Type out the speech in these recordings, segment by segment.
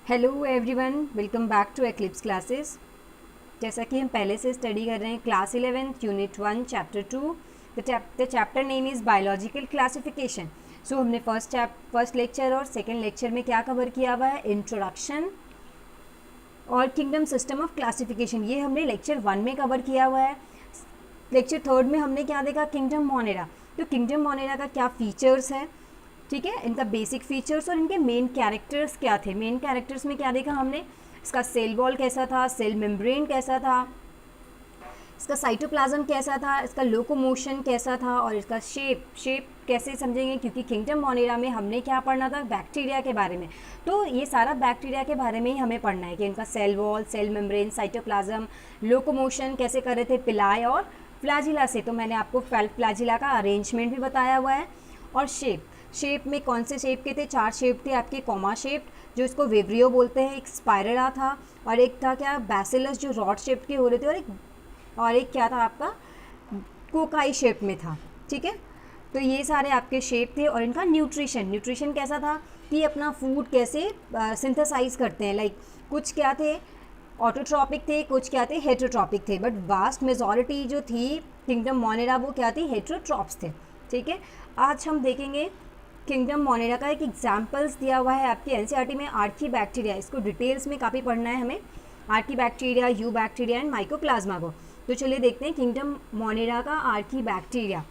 Hello everyone, welcome back to Eclipse classes. जैसा कि हम पहले से स्टडी कर रहे हैं class 11 unit 1 chapter 2। The chapter name is biological classification. So हमने फर्स्ट लेक्चर और सेकेंड लेक्चर में क्या कवर किया हुआ है, इंट्रोडक्शन और किंगडम सिस्टम ऑफ क्लासिफिकेशन। ये हमने लेक्चर 1 में कवर किया हुआ है। लेक्चर 3 में हमने क्या देखा, किंगडम मोनेरा। तो किंगडम मोनेरा का क्या फीचर्स है, ठीक है, इनका बेसिक फीचर्स और इनके मेन कैरेक्टर्स क्या थे। मेन कैरेक्टर्स में क्या देखा हमने, इसका सेल वॉल कैसा था, सेल मेम्ब्रेन कैसा था, इसका साइटोप्लाज्म कैसा था, इसका लोकोमोशन कैसा था और इसका शेप कैसे समझेंगे, क्योंकि किंगडम मोनेरा में हमने क्या पढ़ना था, बैक्टीरिया के बारे में। तो ये सारा बैक्टीरिया के बारे में ही हमें पढ़ना है कि इनका cell wall, cell membrane, cytoplasm, locomotion कैसे कर रहे थे पिलाई और फ्लैजिला से। तो मैंने आपको फ्लैजिला का अरेंजमेंट भी बताया हुआ है। और शेप में कौन से शेप के थे, 4 शेप थे आपके, कॉमा शेप जो इसको वेवरियो बोलते हैं, एक स्पाइरला था और एक था क्या, बैसिलस जो रॉड शेप के हो रहे थे, और एक क्या था आपका, कोकाई शेप में था। ठीक है, तो ये सारे आपके शेप थे। और इनका न्यूट्रिशन कैसा था कि अपना फूड कैसे सिंथेसाइज करते हैं। लाइक कुछ क्या थे ऑटोट्रॉपिक थे, कुछ क्या थे हेटेरोट्रॉपिक थे, बट वास्ट मेजॉरिटी जो थी किंगडम मोनेरा वो क्या थी, हेटेरोट्रॉप्स थे। ठीक है, आज हम देखेंगे किंगडम मोनेरा का एक एग्जाम्पल्स दिया हुआ है आपकी एनसीईआरटी में, आर्कीबैक्टीरिया। इसको डिटेल्स में काफ़ी पढ़ना है हमें, archaebacteria, you bacteria and mycoplasma को। तो चलिए देखते हैं किंगडम मोनेरा का आर्कीबैक्टीरिया।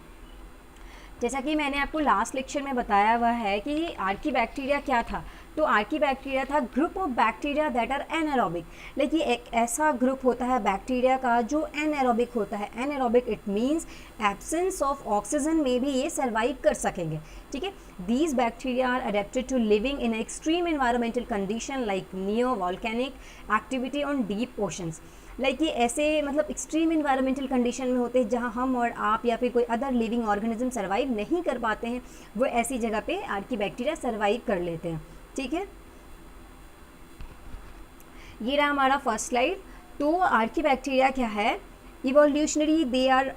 जैसा कि मैंने आपको लास्ट लेक्चर में बताया हुआ है कि आर्कीबैक्टीरिया क्या था। तो आर्कीबैक्टीरिया था group of bacteria that are anaerobic. Like ये एक ऐसा ग्रुप होता है बैक्टीरिया का जो एनारोबिक होता है। Anaerobic it means absence of oxygen में भी ये सर्वाइव कर सकेंगे। ठीक है, these bacteria are adapted to living in extreme environmental condition like neo volcanic activity on deep oceans. Like ये ऐसे मतलब एक्सट्रीम इन्वायरमेंटल कंडीशन में होते हैं जहाँ हम और आप या फिर कोई अदर लिविंग ऑर्गेनिज्म सर्वाइव नहीं कर पाते हैं, वो ऐसी जगह पे आर्कीबैक्टीरिया सर्वाइव कर लेते हैं। ठीक है, ये रहा हमारा फर्स्ट स्लाइड। तो आर्कीबैक्टीरिया क्या है, evolutionary they are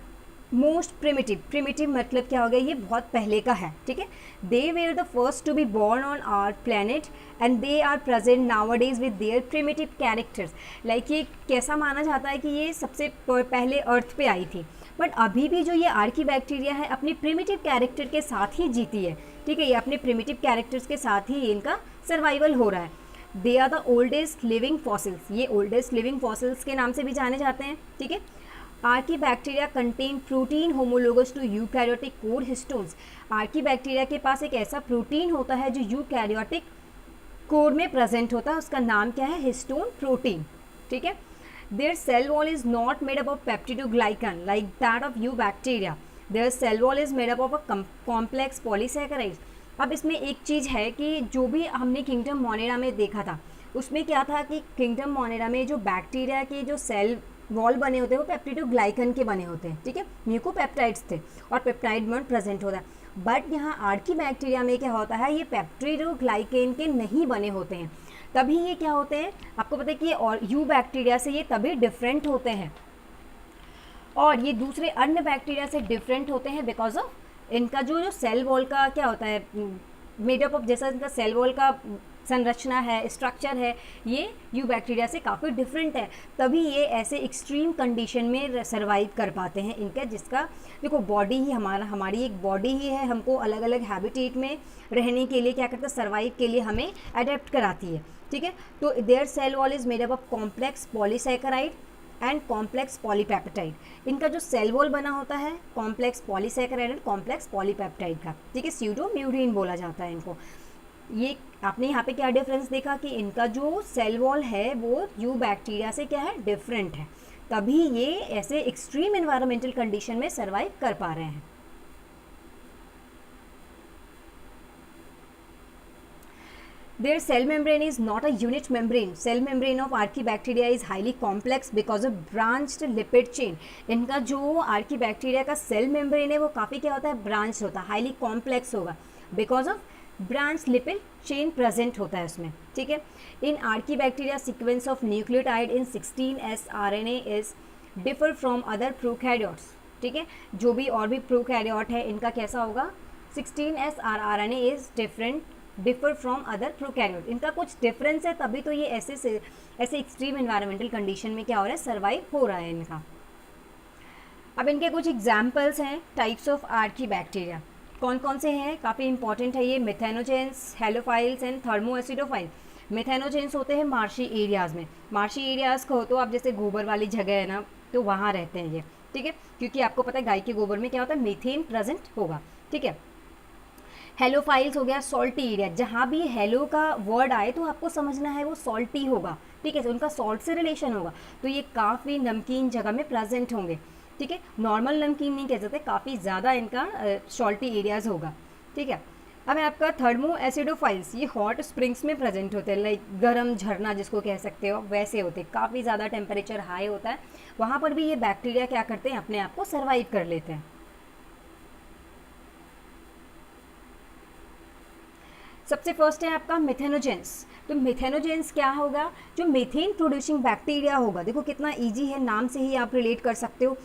most primitive मतलब क्या हो गया, ये बहुत पहले का है। ठीक है, they were the first to be born on our planet and they are present nowadays with their primitive characters. Like ये कैसा माना जाता है कि ये सबसे पहले अर्थ पे आई थी, बट अभी भी जो ये आर्कीबैक्टीरिया है अपनी प्रिमिटिव कैरेक्टर के साथ ही जीती है। ठीक है, ये अपने प्रिमिटिव कैरेक्टर्स के साथ ही इनका सर्वाइवल हो रहा है। They are the oldest living fossils, ये ओल्डेस्ट लिविंग फॉसिल्स के नाम से भी जाने जाते हैं। ठीक है, archaebacteria contain protein homologous to eukaryotic core histones. Archaebacteria के पास एक ऐसा प्रोटीन होता है जो यूकैरियोटिक कोर में प्रेजेंट होता है, उसका नाम क्या है, हिस्टोन प्रोटीन। ठीक है, their cell wall is not made up of peptidoglycan like that of eubacteria. Their cell wall is made up of a complex polysaccharides. अब इसमें एक चीज़ है कि जो भी हमने किंगडम मोनेरा में देखा था उसमें क्या था कि किंगडम मोनेरा में जो बैक्टीरिया के जो सेल वॉल बने होते हैं वो पेप्टिडोग्लाइकन के बने होते हैं। ठीक है, म्यूकोपेप्टाइड्स थे और पेप्टाइड बॉन्ड प्रेजेंट होता है। बट यहाँ आर्कीबैक्टीरिया में क्या होता है, ये पेप्टिडोग्लाइकेन के नहीं बने होते हैं। तभी ये क्या होते हैं, आपको पता है कि और यू बैक्टीरिया से ये तभी डिफरेंट होते हैं और ये दूसरे अन्य बैक्टीरिया से डिफरेंट होते हैं बिकॉज ऑफ इनका जो सेल वॉल का क्या होता है, मेडअप ऑफ, जैसा इनका सेल वॉल का संरचना है, स्ट्रक्चर है, ये यू बैक्टीरिया से काफ़ी डिफरेंट है। तभी ये ऐसे एक्सट्रीम कंडीशन में सर्वाइव कर पाते हैं इनका, जिसका देखो बॉडी ही हमारी एक बॉडी ही है, हमको अलग अलग हैबिटेट में रहने के लिए क्या करता है, सर्वाइव के लिए हमें अडेप्ट कराती है। ठीक है, तो their cell wall is made up of complex polysaccharide and complex polypeptide. इनका जो सेल वॉल बना होता है complex polysaccharide and complex polypeptide का। ठीक है, स्यूडोम्यूरिन बोला जाता है इनको। ये आपने यहाँ पे क्या डिफरेंस देखा कि इनका जो सेल वॉल है वो यू बैक्टीरिया से क्या है, डिफरेंट है, तभी ये ऐसे एक्सट्रीम एनवायरमेंटल कंडीशन में सर्वाइव कर पा रहे हैं। Their cell membrane is not a unit membrane. Cell membrane of Archaebacteria is highly complex because of branched lipid chain. इनका जो Archaebacteria का cell membrane है वो काफ़ी क्या होता है, branched होता है, highly complex होगा because of branched lipid chain present होता है उसमें। ठीक है, in Archaebacteria sequence of nucleotide in 16S RNA is differ from other prokaryotes. ठीक है, जो भी और भी prokaryote है इनका कैसा होगा, 16S RNA is different differ from other prokaryote, इनका कुछ डिफरेंस है तभी तो ये ऐसे एक्सट्रीम एनवायरमेंटल कंडीशन में क्या हो रहा है, सर्वाइव हो रहा है इनका। अब इनके कुछ एग्जाम्पल्स हैं टाइप्स ऑफ आर्की बैक्टीरिया, कौन कौन से हैं, काफ़ी इंपॉर्टेंट है ये, मिथेनोजेंस, हेलोफाइल्स एंड थर्मोएसिडोफाइल। मिथेनोजेंस होते हैं मार्शी एरियाज़ में, मार्शी एरियाज़ को तो आप जैसे गोबर वाली जगह है ना, तो वहाँ रहते हैं ये, ठीक है, क्योंकि आपको पता है गाय के गोबर में क्या होता है, मीथेन प्रेजेंट होगा, ठीक है। हेलोफाइल्स हो गया सॉल्टी एरिया, जहाँ भी हेलो का वर्ड आए तो आपको समझना है वो सॉल्टी होगा, ठीक है, तो उनका सॉल्ट से रिलेशन होगा, तो ये काफ़ी नमकीन जगह में प्रेजेंट होंगे, ठीक है, नॉर्मल नमकीन नहीं कह सकते, काफ़ी ज़्यादा इनका सॉल्टी एरियाज़ होगा, ठीक है। अब आपका थर्मो एसिडोफाइल्स, ये हॉट स्प्रिंग्स में प्रेजेंट होते हैं, लाइक गर्म झरना जिसको कह सकते हो वैसे होते हैं, काफ़ी ज़्यादा टेम्परेचर हाई होता है, वहाँ पर भी ये बैक्टीरिया क्या करते हैं, अपने आप को सर्वाइव कर लेते हैं। सबसे फर्स्ट है आपका मिथेनोजेंस, तो मिथेनोजेंस क्या होगा, जो मीथेन प्रोड्यूसिंग बैक्टीरिया होगा, देखो कितना इजी है, नाम से ही आप रिलेट कर सकते हो,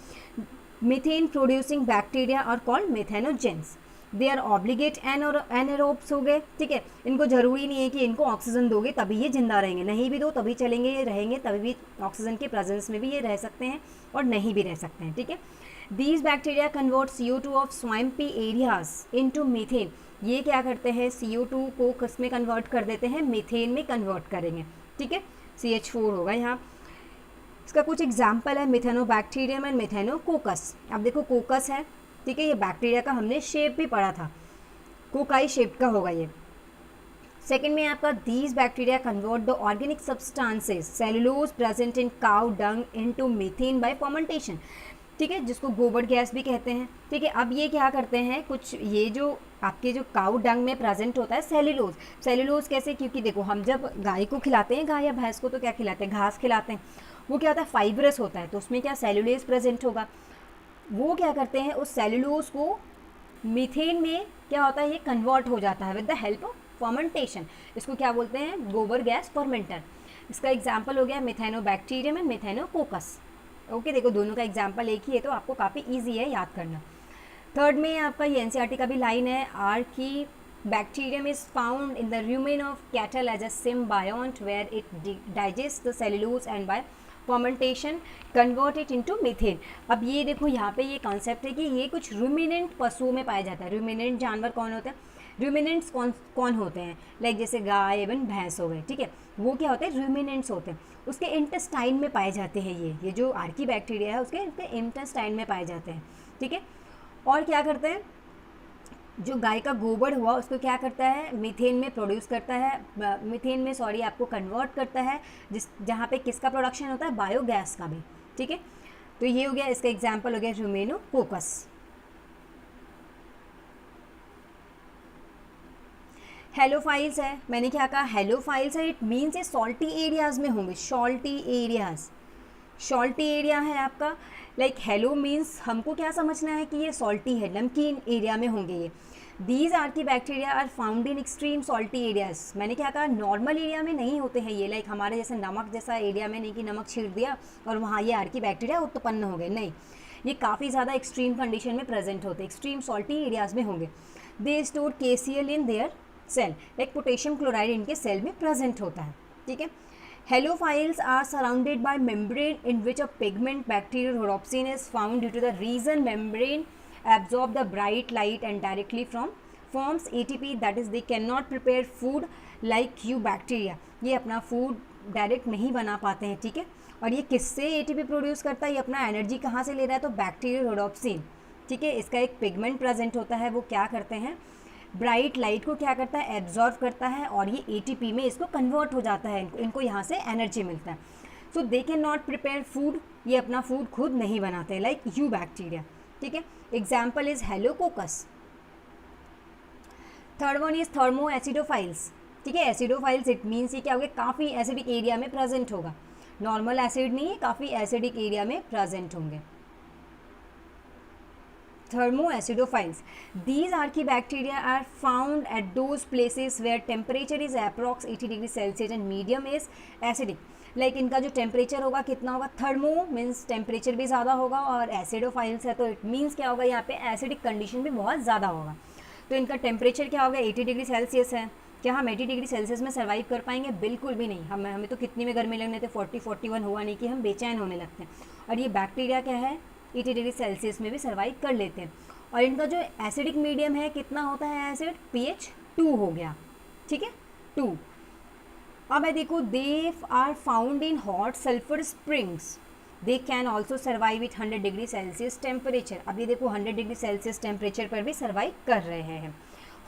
मीथेन प्रोड्यूसिंग बैक्टीरिया और called methanogens, they are obligate anaerobes हो गए, ठीक है, इनको जरूरी नहीं है कि इनको ऑक्सीजन दोगे तभी ये जिंदा रहेंगे, नहीं भी दो तभी चलेंगे, ये रहेंगे तभी भी, ऑक्सीजन के प्रेजेंस में भी ये रह सकते हैं और नहीं भी रह सकते हैं, ठीक है। These bacteria convert CO2 of swampy areas into methane, ये क्या करते हैं, CO2 को किस में कन्वर्ट कर देते हैं, मीथेन में कन्वर्ट करेंगे, ठीक है, CH4 होगा यहाँ। इसका कुछ एग्जाम्पल है मिथेनोबैक्टीरियम एंड मिथेनोकोकस। अब देखो कोकस है, ठीक है, ये बैक्टीरिया का हमने शेप भी पढ़ा था, कोकाई शेप का होगा ये। सेकेंड में आपका these bacteria convert the organic substances cellulose present in cow dung into methane bye fermentation, ठीक है, जिसको गोबर गैस भी कहते हैं, ठीक है। अब ये क्या करते हैं, कुछ ये जो आपके जो काउ डंग में प्रेजेंट होता है सेलुलोज, सेलुलोज कैसे, क्योंकि देखो हम जब गाय को खिलाते हैं, गाय या भैंस को, तो क्या खिलाते हैं, घास खिलाते हैं, वो क्या होता है, फाइब्रस होता है, तो उसमें क्या सेलुलोज प्रेजेंट होगा, वो क्या करते हैं, उस सेलुलोज को मीथेन में क्या होता है, ये कन्वर्ट हो जाता है with the help of fermentation, इसको क्या बोलते हैं, गोबर गैस फर्मेंटर। इसका एग्जाम्पल हो गया मिथेनोबैक्टीरियम एंड मिथेनोकोकस, ओके, देखो दोनों का एग्जाम्पल एक ही है तो आपको काफ़ी ईजी है याद करना। थर्ड में आपका ये NCERT का भी लाइन है, archaebacterium is found in the rumen of cattle as a symbiote where it digest the cellulose and by fermentation convert it into methane. अब ये देखो यहाँ पे ये कॉन्सेप्ट है कि ये कुछ रूमिनेंट पशुओं में पाया जाता है, रूमिनेंट जानवर कौन होते हैं, रूमिनेंट्स कौन होते हैं, लाइक जैसे गाय एवं भैंस हो गए, ठीक है, वो क्या होते हैं, रूमिनेंट्स होते हैं, उसके इंटेस्टाइन में पाए जाते हैं, ये जो आर्की बैक्टीरिया है उसके इंटेस्टाइन में पाए जाते हैं, ठीक है। और क्या करते हैं, जो गाय का गोबर हुआ उसको क्या करता है, मीथेन में प्रोड्यूस करता है, मीथेन में सॉरी आपको कन्वर्ट करता है, जहाँ पे किसका प्रोडक्शन होता है, बायोगैस का भी, ठीक है। तो ये हो गया, इसका एग्जाम्पल हो गया रूमेनोकोकस। हेलोफाइल्स है, मैंने क्या कहा, हेलोफाइल्स है, इट मीन्स ये सॉल्टी एरियाज में होंगे, सॉल्टी एरियाज, सॉल्टी एरिया है आपका, लाइक हेलो मीन्स हमको क्या समझना है कि ये सॉल्टी है, नमकीन एरिया में होंगे ये। These archaebacteria are found in extreme salty areas, मैंने क्या कहा, नॉर्मल एरिया में नहीं होते हैं ये, लाइक हमारे जैसे नमक जैसा एरिया में नहीं कि नमक छीट दिया और वहाँ ये आर्की बैक्टीरिया उत्पन्न हो गए, नहीं, ये काफ़ी ज़्यादा एक्सट्रीम कंडीशन में प्रेजेंट होते हैं, एक्सट्रीम सॉल्टी एरियाज में होंगे। They store KCl in their cell, like potassium chloride इनके सेल में प्रेजेंट होता है, ठीक है। Halophiles are surrounded by membrane in which a pigment bacterial rhodopsin is found due to the reason membrane absorb the bright light and directly forms ATP, that is they cannot prepare food like you bacteria, ये अपना food direct नहीं बना पाते हैं, ठीक है। और ये किससे ATP प्रोड्यूस करता है, ये अपना एनर्जी कहाँ से ले रहा है, तो बैक्टीरियल rhodopsin, ठीक है, इसका एक पिगमेंट प्रेजेंट होता है, वो क्या करते हैं, ब्राइट लाइट को क्या करता है, एब्जॉर्व करता है और ये ATP में इसको कन्वर्ट हो जाता है, इनको यहाँ से एनर्जी मिलता है। So they can not prepare food, ये अपना फूड खुद नहीं बनाते, लाइक यू बैक्टीरिया, ठीक है। Example is halococcus. Third one is thermoacidophiles, ठीक है, एसिडोफाइल्स इट मीन्स ये क्या होगा, काफ़ी एसिडिक एरिया में प्रेजेंट होगा, नॉर्मल एसिड नहीं है, काफ़ी एसिडिक एरिया में प्रेजेंट होंगे। Thermoacidophiles. These archaebacteria are found at those places where temperature is approx 80 degree Celsius and medium is acidic. Like इनका जो टेम्परेचर होगा कितना होगा, थर्मो मीन्स टेम्परेचर भी ज़्यादा होगा और एसिडोफाइल्स है तो इट मीन्स क्या होगा, यहाँ पे एसिडिक कंडीशन भी बहुत ज़्यादा होगा, तो इनका टेम्परेचर क्या होगा 80 डिग्री सेल्सियस है, क्या हम 80 डिग्री सेल्सियस में सर्वाइव कर पाएंगे? बिल्कुल भी नहीं। हमें तो कितनी में गर्मी लगने थे, 40-41 हुआ नहीं कि हम बेचैन होने लगते हैं। और ये बैक्टीरिया क्या है, 80 डिग्री सेल्सियस में भी सर्वाइव कर लेते हैं। और इनका जो एसिडिक मीडियम है, कितना होता है एसिड, pH 2 हो गया, ठीक है, 2। अब है देखो, they are found in hot sulphur springs, they can also survive with 100 degree Celsius temperature. अब ये देखो 100 डिग्री सेल्सियस टेम्परेचर पर भी सर्वाइव कर रहे हैं।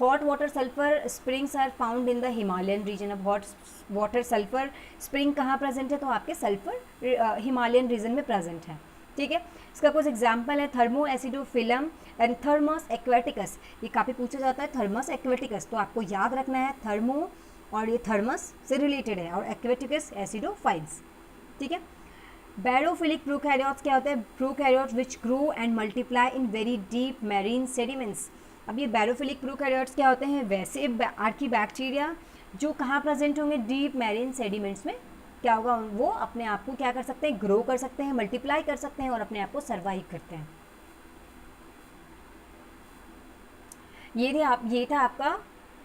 Hot water sulphur springs are found in the Himalayan region. अब हॉट वाटर सल्फर स्प्रिंग कहाँ प्रेजेंट है, तो आपके सल्फर हिमालयन रीजन में प्रेजेंट है, ठीक है। इसका कुछ एग्जाम्पल है, thermo acidophilum and Thermus aquaticus. ये काफ़ी पूछा जाता है, थर्मस एक्वेटिकस, तो आपको याद रखना है थर्मो और ये थर्मस से रिलेटेड है, और एक्वेटिकस एसिडोफाइल्स, ठीक है। बैरोफिलिक प्रोकैरियोट्स क्या होते हैं, prokaryotes which grow and multiply in very deep marine sediments. अब ये बैरोफिलिक प्रोकैरियोट्स क्या होते हैं, वैसे आर्की बैक्टीरिया जो कहाँ प्रेजेंट होंगे, डीप मैरीन सेडिमेंट्स में क्या होगा, वो अपने आप को क्या कर सकते हैं, ग्रो कर सकते हैं, मल्टीप्लाई कर सकते हैं और अपने आप को सर्वाइव करते हैं। ये था आपका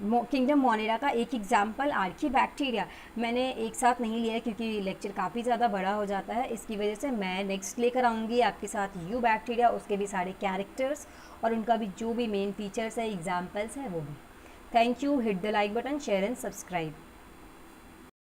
किंगडम मोनेरा का एक एग्जाम्पल, आर्की बैक्टीरिया। मैंने एक साथ नहीं लिया क्योंकि लेक्चर काफ़ी ज़्यादा बड़ा हो जाता है, इसकी वजह से मैं नेक्स्ट लेकर आऊँगी आपके साथ यू बैक्टीरिया, उसके भी सारे कैरेक्टर्स और उनका भी जो भी मेन फीचर्स है, एग्जाम्पल्स हैं वो भी। Thank you, hit the like button, share and subscribe.